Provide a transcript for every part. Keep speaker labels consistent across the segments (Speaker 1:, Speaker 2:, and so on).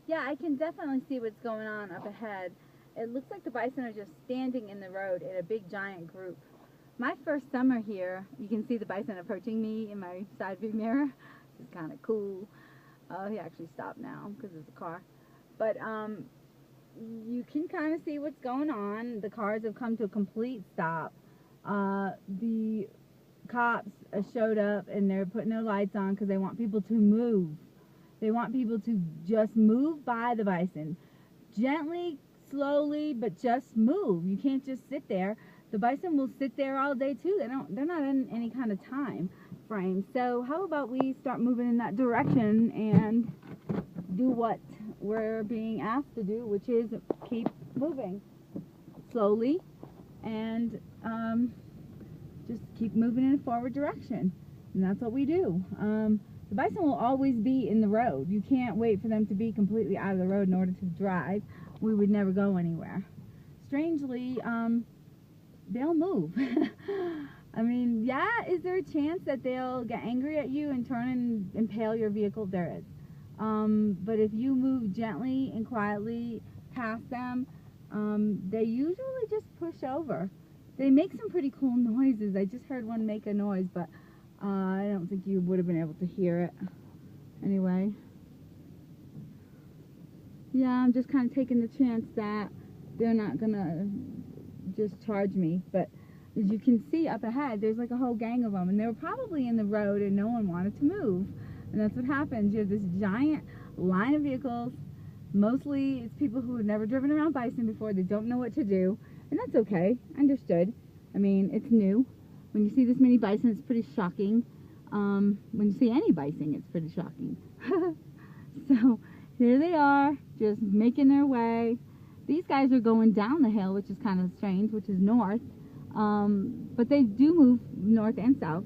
Speaker 1: Yeah, I can definitely see what's going on up ahead. It looks like the bison are just standing in the road in a big giant group. My first summer here, you can see the bison approaching me in my side view mirror, which is kind of cool. He actually stopped now because of the car. But you can kind of see what's going on. The cars have come to a complete stop. The cops showed up and they're putting their lights on because they want people to move. They want people to just move by the bison. Gently, slowly, but just move. You can't just sit there. The bison will sit there all day too. They're not in any kind of time frame. So how about we start moving in that direction and do what we're being asked to do, which is keep moving slowly and just keep moving in a forward direction. And that's what we do. The bison will always be in the road. You can't wait for them to be completely out of the road in order to drive. We would never go anywhere. Strangely, they'll move. I mean, yeah, is there a chance that they'll get angry at you and turn and impale your vehicle? There is. But if you move gently and quietly past them, they usually just push over. They make some pretty cool noises. I just heard one make a noise, but I don't think you would have been able to hear it. Anyway. Yeah, I'm just kind of taking the chance that they're not going to just charge me. But as you can see up ahead, there's like a whole gang of them. And they were probably in the road and no one wanted to move. And that's what happens. You have this giant line of vehicles. Mostly it's people who have never driven around bison before. They don't know what to do. And that's okay. Understood. I mean, it's new. When you see this many bison, it's pretty shocking. When you see any bison, it's pretty shocking. So here they are, just making their way. These guys are going down the hill, which is kind of strange, which is north. But they do move north and south.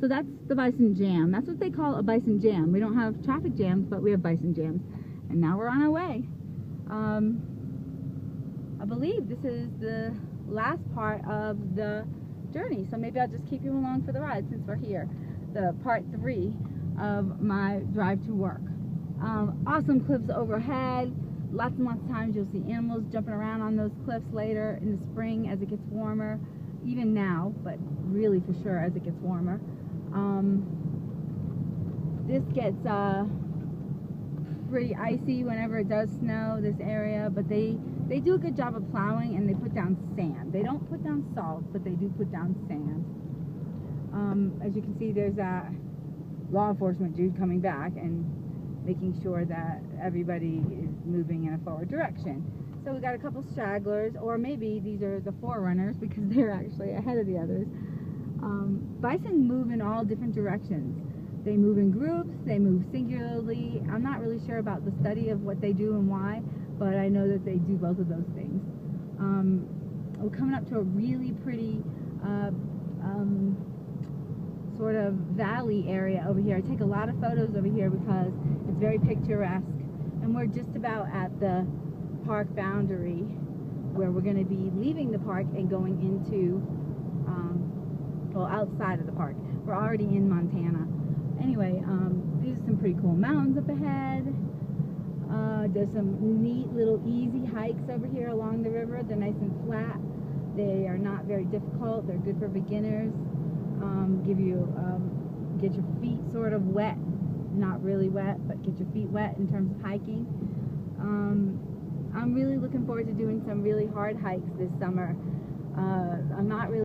Speaker 1: So that's the bison jam. That's what they call a bison jam. We don't have traffic jams, but we have bison jams. And now we're on our way. I believe this is the last part of the journey, so maybe I'll just keep you along for the ride since we're here. The part 3 of my drive to work. Awesome cliffs overhead. Lots and lots of times you'll see animals jumping around on those cliffs later in the spring as it gets warmer. Even now, but really for sure as it gets warmer. This gets pretty icy whenever it does snow, this area, but they do a good job of plowing and they put down sand. They don't put down salt, but they do put down sand. As you can see, there's a law enforcement dude coming back and making sure that everybody is moving in a forward direction. So we got a couple stragglers, or maybe these are the forerunners because they're actually ahead of the others. Bison move in all different directions. They move in groups, they move singularly. I'm not really sure about the study of what they do and why, but I know that they do both of those things. We're coming up to a really pretty sort of valley area over here. I take a lot of photos over here because it's very picturesque, and we're just about at the park boundary where we're going to be leaving the park and going into well, outside of the park. We're already in Montana. Anyway, these are some pretty cool mountains up ahead. There's some neat little easy hikes over here along the river. They're nice and flat. They are not very difficult. They're good for beginners. Give you get your feet sort of wet, not really wet, but get your feet wet in terms of hiking. I'm really looking forward to doing some really hard hikes this summer. I'm not really